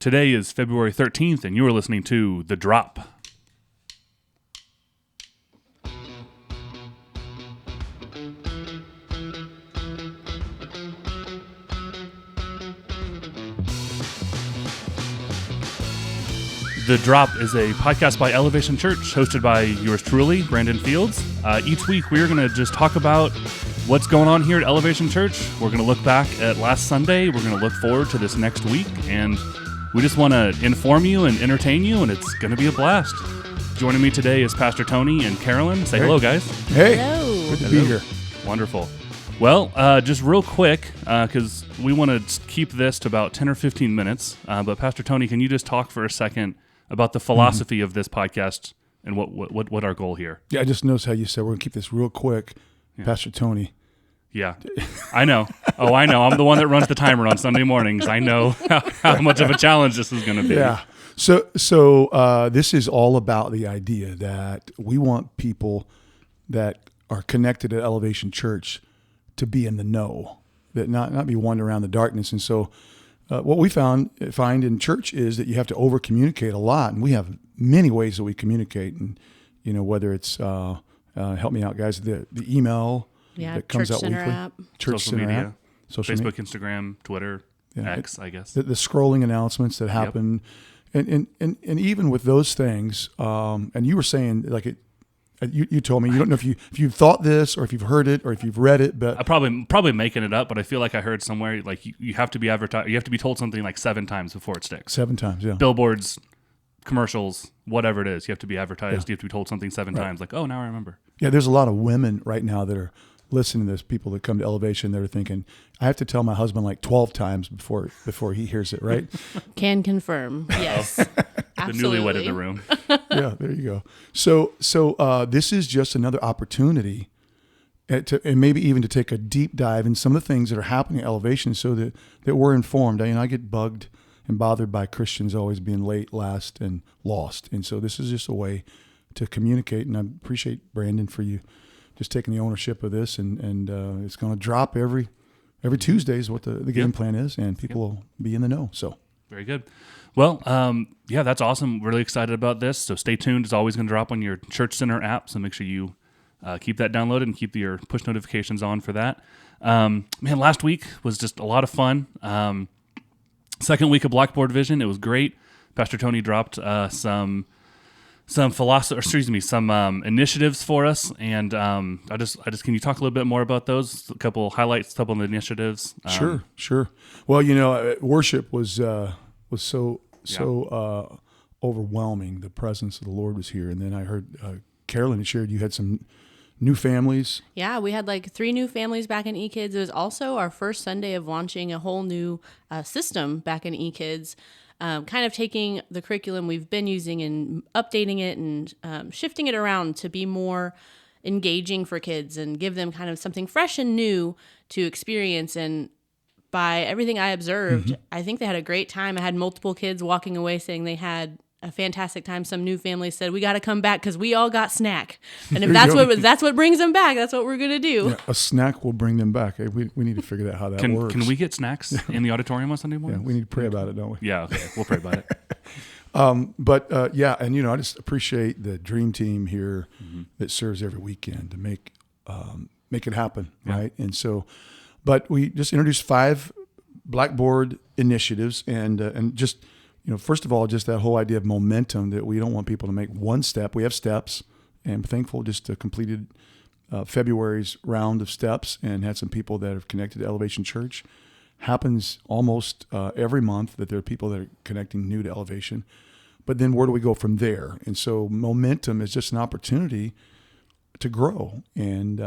Today is February 13th, and you are listening to The Drop. The Drop is a podcast by Elevation Church, hosted by yours truly, Brandon Fields. Each week, we're going to just talk about what's going on here at Elevation Church. We're going to look back at last Sunday. We're going to look forward to this next week. And we just want to inform you and entertain you, and it's going to be a blast. Joining me today is Pastor Tony and Carolyn. Say hello, guys. Hey. Hello. Good to be here. Wonderful. Well, just real quick, because we want to keep this to about 10 or 15 minutes. But Pastor Tony, can you just talk for a second about the philosophy of this podcast and what our goal here? Yeah, I just noticed how you said we're going to keep this real quick. Yeah. Pastor Tony. Yeah, I know. Oh, I know. I'm the one that runs the timer on Sunday mornings. I know how much of a challenge this is going to be. Yeah. So this is all about the idea that we want people that are connected at Elevation Church to be in the know, that not be wandering around the darkness. And so what we find in church is that you have to over-communicate a lot, and we have many ways that we communicate. And whether it's help me out, guys, the email that comes Church out Center weekly, app. Church Social media, app, social Facebook, media. Instagram, Twitter, X, I guess. The scrolling announcements that happen, and even with those things, and you were saying like it. You told me you don't know if you've thought this or if you've heard it or if you've read it, but I'm probably making it up, but I feel like I heard somewhere like you have to be advertised. You have to be told something like 7 times before it sticks. 7 times, yeah. Billboards, commercials, whatever it is, you have to be advertised. Yeah. You have to be told something 7 times. Like, oh, now I remember. Yeah, there's a lot of women right now that are listening to this. People that come to Elevation, they're thinking, I have to tell my husband like 12 times before he hears it, right? Can confirm. Yes. The newlywed in the room. Yeah, there you go. So this is just another opportunity and maybe even to take a deep dive in some of the things that are happening at Elevation so that we're informed. I get bugged and bothered by Christians always being late, last, and lost. And so this is just a way to communicate. And I appreciate, Brandon, for you just taking the ownership of this. And it's going to drop every Tuesday is what the game plan is, and people will be in the know. So very good. Well, that's awesome. Really excited about this. So stay tuned. It's always going to drop on your Church Center app. So make sure you keep that downloaded and keep your push notifications on for that. Last week was just a lot of fun. Second week of Blackboard Vision. It was great. Pastor Tony dropped some initiatives for us. And I just can you talk a little bit more about those? A couple highlights, a couple of initiatives. Sure. Well, worship was so overwhelming. The presence of the Lord was here. And then I heard Carolyn had shared you had some new families. Yeah, we had like 3 new families back in eKids. It was also our first Sunday of launching a whole new system back in eKids, kind of taking the curriculum we've been using and updating it and shifting it around to be more engaging for kids and give them kind of something fresh and new to experience. And by everything I observed, I think they had a great time. I had multiple kids walking away saying they had a fantastic time. Some new families said, we got to come back because we all got snack. And if that's what brings them back, that's what we're going to do. Yeah, a snack will bring them back. We need to figure out how that works. Can we get snacks in the auditorium on Sunday morning? Yeah, we need to pray about it, don't we? Yeah, okay. We'll pray about it. I just appreciate the dream team here that serves every weekend to make it happen, right? And so, but we just introduced 5 Blackboard initiatives, and just first of all, just that whole idea of momentum, that we don't want people to make one step. We have steps, and I'm thankful just completed February's round of steps and had some people that have connected to Elevation Church. Happens almost every month that there are people that are connecting new to Elevation. But then where do we go from there? And so momentum is just an opportunity to grow. And,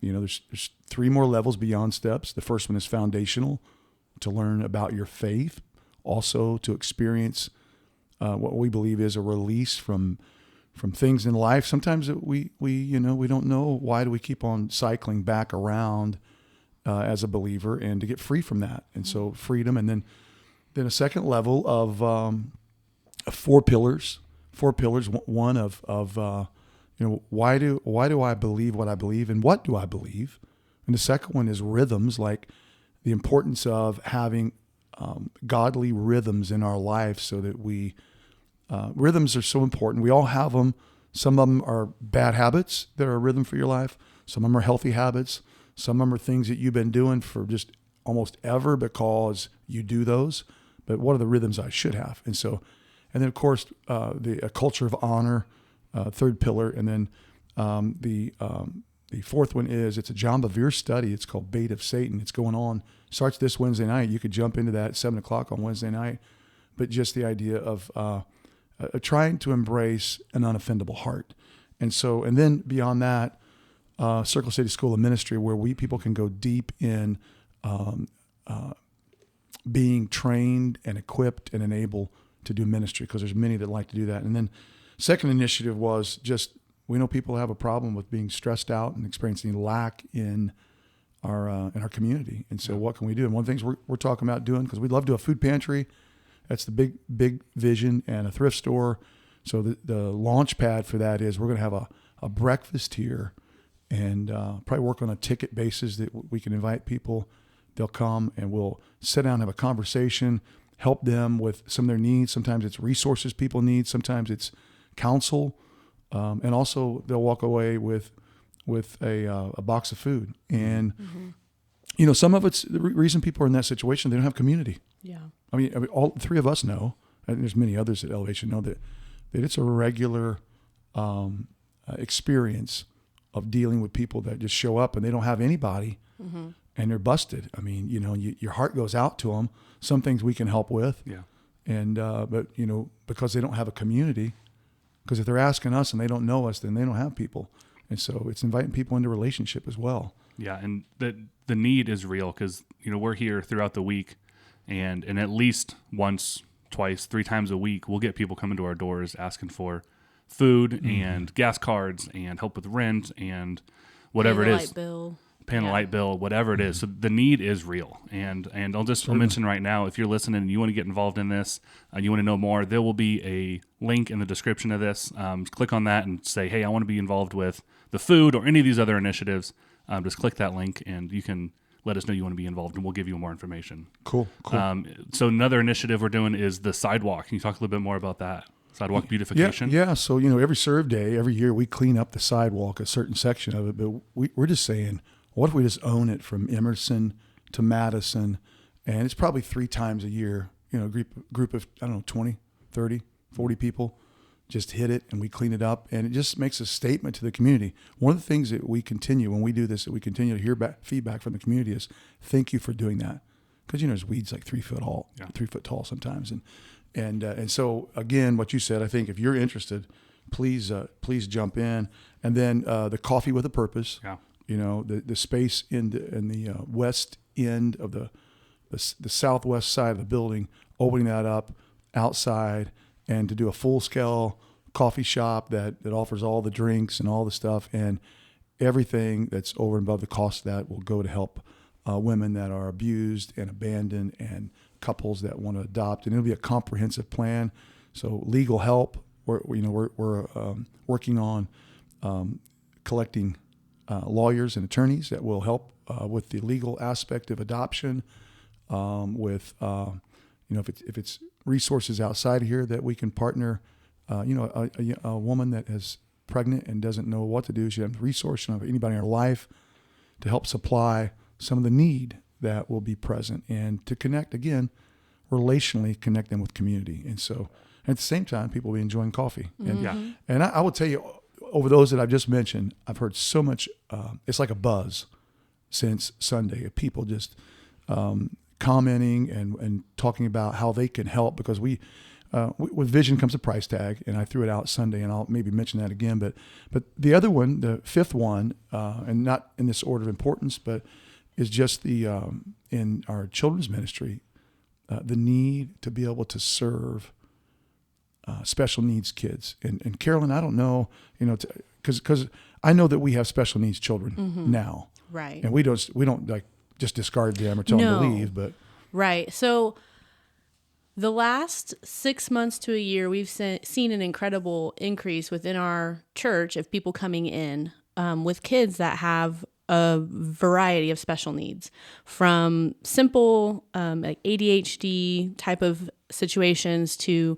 there's 3 more levels beyond steps. The first one is foundational, to learn about your faith, also to experience what we believe is a release from things in life. Sometimes we don't know, why do we keep on cycling back around as a believer, and to get free from that. And so freedom, and then a second level of 4 pillars. 4 pillars. One of why do I believe what I believe, and what do I believe? And the second one is rhythms, like the importance of having godly rhythms in our life so that rhythms are so important. We all have them. Some of them are bad habits that are a rhythm for your life. Some of them are healthy habits. Some of them are things that you've been doing for just almost ever because you do those. But what are the rhythms I should have? And then of course, a culture of honor, third pillar. And then the fourth one is, it's a John Bevere study. It's called Bait of Satan. It's going on, starts this Wednesday night. You could jump into that at 7:00 on Wednesday night. But just the idea of trying to embrace an unoffendable heart. And then beyond that, Circle City School of Ministry, where people can go deep in being trained and equipped and enabled to do ministry, because there's many that like to do that. And then second initiative was just, we know people have a problem with being stressed out and experiencing lack in our community. And so what can we do? And one of the things we're talking about doing, because we'd love to do a food pantry. That's the big vision, and a thrift store. So the launch pad for that is we're going to have a breakfast here, and probably work on a ticket basis that we can invite people. They'll come and we'll sit down and have a conversation, help them with some of their needs. Sometimes it's resources people need. Sometimes it's counsel. And also they'll walk away with a box of food. And, some of it's the reason people are in that situation. They don't have community. Yeah. I mean, all three of us know, and there's many others at Elevation know that it's a regular experience of dealing with people that just show up and they don't have anybody, and they're busted. I mean, your heart goes out to them. Some things we can help with, and but because they don't have a community, because if they're asking us and they don't know us, then they don't have people, and so it's inviting people into relationship as well. Yeah, and the need is real, because we're here throughout the week. And at least once, twice, 3 times a week, we'll get people coming to our doors asking for food and gas cards and help with rent and whatever it is. Light bill. Paying a light bill, whatever it is. So the need is real. And I'll mention right now, if you're listening and you want to get involved in this, you want to know more, there will be a link in the description of this. Click on that and say, hey, I want to be involved with the food or any of these other initiatives. Just click that link and you can let us know you want to be involved, and we'll give you more information. Cool. So another initiative we're doing is the sidewalk. Can you talk a little bit more about that? Sidewalk beautification? Yeah. So, every serve day, every year, we clean up the sidewalk, a certain section of it. But we're just saying, what if we just own it from Emerson to Madison? And it's probably 3 times a year, a group of, 20, 30, 40 people just hit it, and we clean it up. And it just makes a statement to the community. One of the things that we continue, when we do this, that we continue to hear feedback from the community is, thank you for doing that. Because, there's weeds like 3 foot tall, 3 foot tall sometimes. And so, again, what you said, I think if you're interested, please jump in. And then the Coffee with a Purpose, the space in the west end of the southwest side of the building, opening that up outside, and to do a full-scale coffee shop that offers all the drinks and all the stuff, and everything that's over and above the cost of that will go to help women that are abused and abandoned, and couples that want to adopt. And it'll be a comprehensive plan. So legal help, we're working on collecting lawyers and attorneys that will help with the legal aspect of adoption, if it's resources outside of here that we can partner, a woman that is pregnant and doesn't know what to do, she has resource, she doesn't have anybody in her life to help supply some of the need that will be present, and to connect, again, relationally connect them with community. And so at the same time, people will be enjoying coffee. And I will tell you, over those that I've just mentioned, I've heard so much, it's like a buzz since Sunday of people just commenting and talking about how they can help, because with vision comes a price tag, and I threw it out Sunday, and I'll maybe mention that again. But the other one, the fifth one, and not in this order of importance, but is just in our children's ministry, the need to be able to serve special needs kids. And Carolyn, I don't know, because I know that we have special needs children now, right? And we don't like just discard them or tell them to leave, but right. So the last 6 months to a year, we've seen an incredible increase within our church of people coming in with kids that have a variety of special needs, from simple like ADHD type of situations to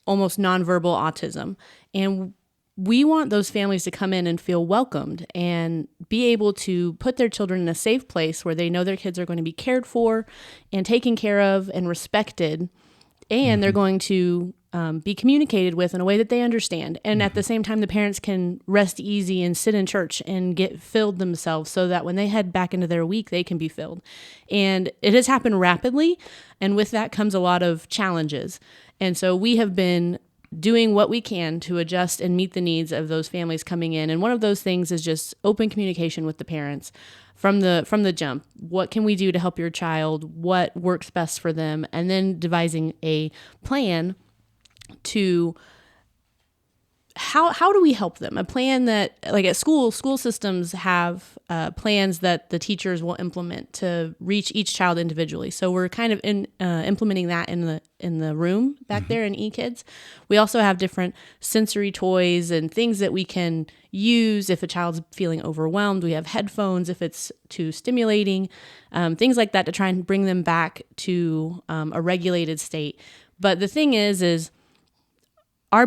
almost nonverbal autism. And we want those families to come in and feel welcomed and be able to put their children in a safe place where they know their kids are going to be cared for and taken care of and respected. And they're going to be communicated with in a way that they understand. And at the same time, the parents can rest easy and sit in church and get filled themselves so that when they head back into their week, they can be filled. And it has happened rapidly. And with that comes a lot of challenges. And so we have been doing what we can to adjust and meet the needs of those families coming in. And one of those things is just open communication with the parents from the jump. What can we do to help your child? What works best for them? And then devising a plan to how do we help them? A plan that, like at school systems have plans that the teachers will implement to reach each child individually. So we're kind of implementing that in the room back there in eKids. We also have different sensory toys and things that we can use if a child's feeling overwhelmed. We have headphones if it's too stimulating, things like that to try and bring them back to a regulated state. But the thing is our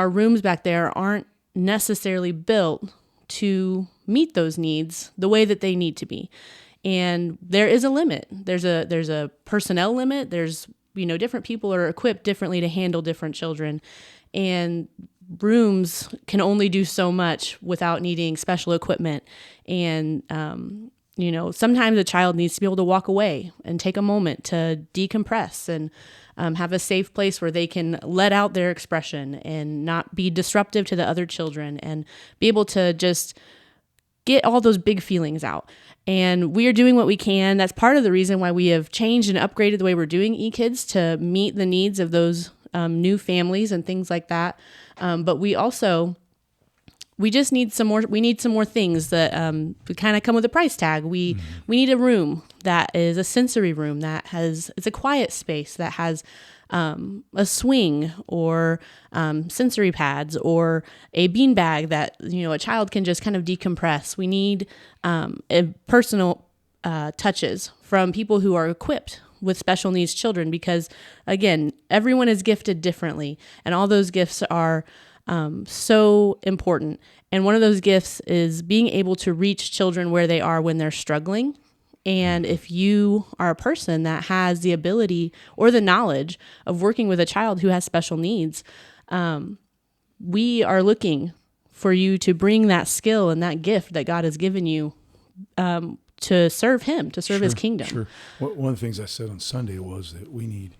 rooms back there aren't necessarily built to meet those needs the way that they need to be. And there is a limit. There's a personnel limit. There's, different people are equipped differently to handle different children. And rooms can only do so much without needing special equipment. And, sometimes a child needs to be able to walk away and take a moment to decompress and have a safe place where they can let out their expression and not be disruptive to the other children and be able to just get all those big feelings out. And we are doing what we can. That's part of the reason why we have changed and upgraded the way we're doing eKids to meet the needs of those new families and things like that. But we just need some more. We need some more things that kind of come with a price tag. We need a room that is a sensory room it's a quiet space that has a swing or sensory pads or a beanbag that a child can just kind of decompress. We need personal touches from people who are equipped with special needs children, because again, everyone is gifted differently, and all those gifts are so important. And one of those gifts is being able to reach children where they are when they're struggling. And if you are a person that has the ability or the knowledge of working with a child who has special needs, we are looking for you to bring that skill and that gift that God has given you to serve Him, to serve His kingdom. Sure. One of the things I said on Sunday was that we need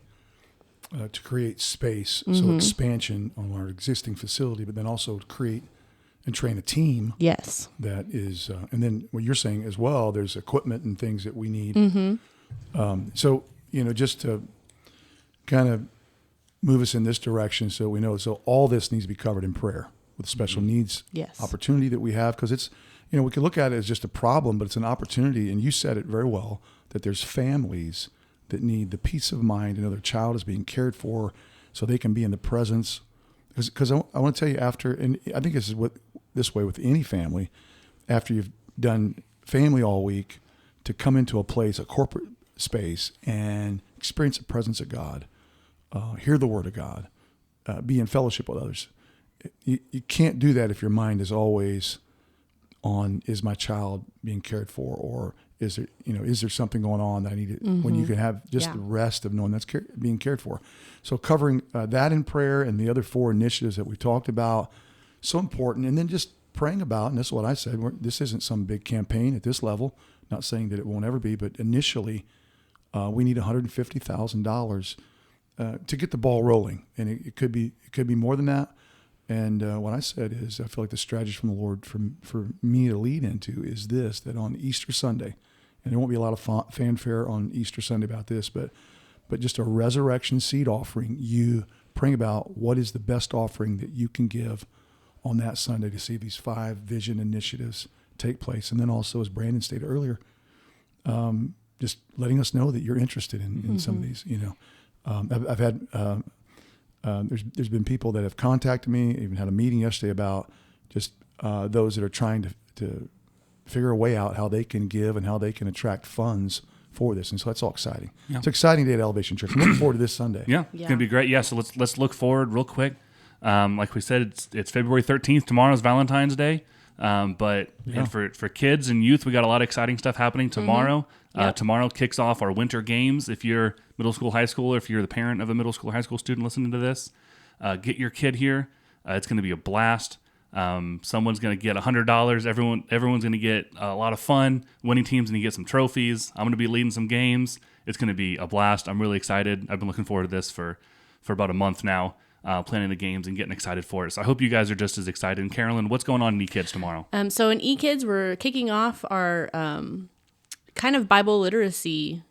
to create space, so expansion on our existing facility, but then also to create and train a team. Yes. That is, and then what you're saying as well, there's equipment and things that we need. So, just to kind of move us in this direction so we know, so all this needs to be covered in prayer with special needs opportunity that we have, because it's, we can look at it as just a problem, but it's an opportunity. And you said it very well, that there's families that need the peace of mind to know their child is being cared for so they can be in the presence. Because I want to tell you after, and I think this way with any family, after you've done family all week, to come into a place, a corporate space, and experience the presence of God, hear the word of God, be in fellowship with others. You can't do that if your mind is always on, is my child being cared for, or is there something going on that I need to, when you can have just the rest of knowing that's being cared for. So covering that in prayer and the other 4 initiatives that we talked about, so important. And then just praying about, and this is what I said, this isn't some big campaign at this level, not saying that it won't ever be, but initially we need $150,000 to get the ball rolling. And it could be more than that. And what I said is, I feel like the strategy from the Lord for me to lead into is this, that on Easter Sunday, and there won't be a lot of fanfare on Easter Sunday about this, but just a resurrection seed offering, you praying about what is the best offering that you can give on that Sunday to see these 5 vision initiatives take place. And then also, as Brandon stated earlier, just letting us know that you're interested in some of these, I've had, there's been people that have contacted me, even had a meeting yesterday about just those that are trying to figure a way out how they can give and how they can attract funds for this. And so that's all exciting. Yeah. It's an exciting day at Elevation Church. I'm looking forward to this Sunday. Yeah, it's gonna be great. Yeah, so let's look forward real quick. Like we said, it's February 13th. Tomorrow's Valentine's Day. And for kids and youth, we got a lot of exciting stuff happening tomorrow. Yep. Tomorrow kicks off our winter games. If you're middle school, high school, or if you're the parent of a middle school, high school student listening to this, get your kid here. It's going to be a blast. Someone's going to get $100. Everyone's going to get a lot of fun. Winning team's going to get some trophies. I'm going to be leading some games. It's going to be a blast. I'm really excited. I've been looking forward to this for about a month now. Planning the games and getting excited for it. So I hope you guys are just as excited. And Carolyn, what's going on in eKids tomorrow? So in eKids, we're kicking off our kind of Bible literacy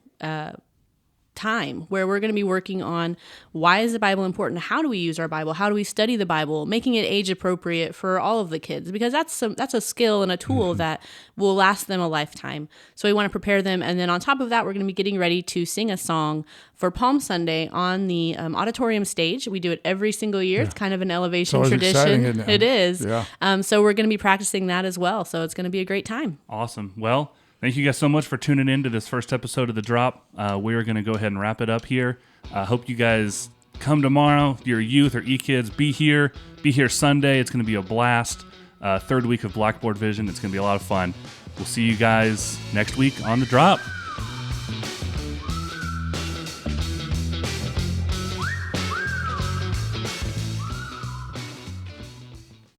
time where we're going to be working on why is the Bible important? How do we use our Bible? How do we study the Bible? Making it age appropriate for all of the kids, because that's a skill and a tool that will last them a lifetime. So we want to prepare them. And then on top of that, we're going to be getting ready to sing a song for Palm Sunday on the auditorium stage. We do it every single year. Yeah. It's kind of an Elevation tradition. Exciting, isn't it? It is. Yeah. So we're going to be practicing that as well. So it's going to be a great time. Awesome. Well, thank you guys so much for tuning in to this first episode of The Drop. We are going to go ahead and wrap it up here. Hope you guys come tomorrow. Your youth or eKids, be here. Be here Sunday. It's going to be a blast. Third week of Blackboard Vision. It's going to be a lot of fun. We'll see you guys next week on The Drop.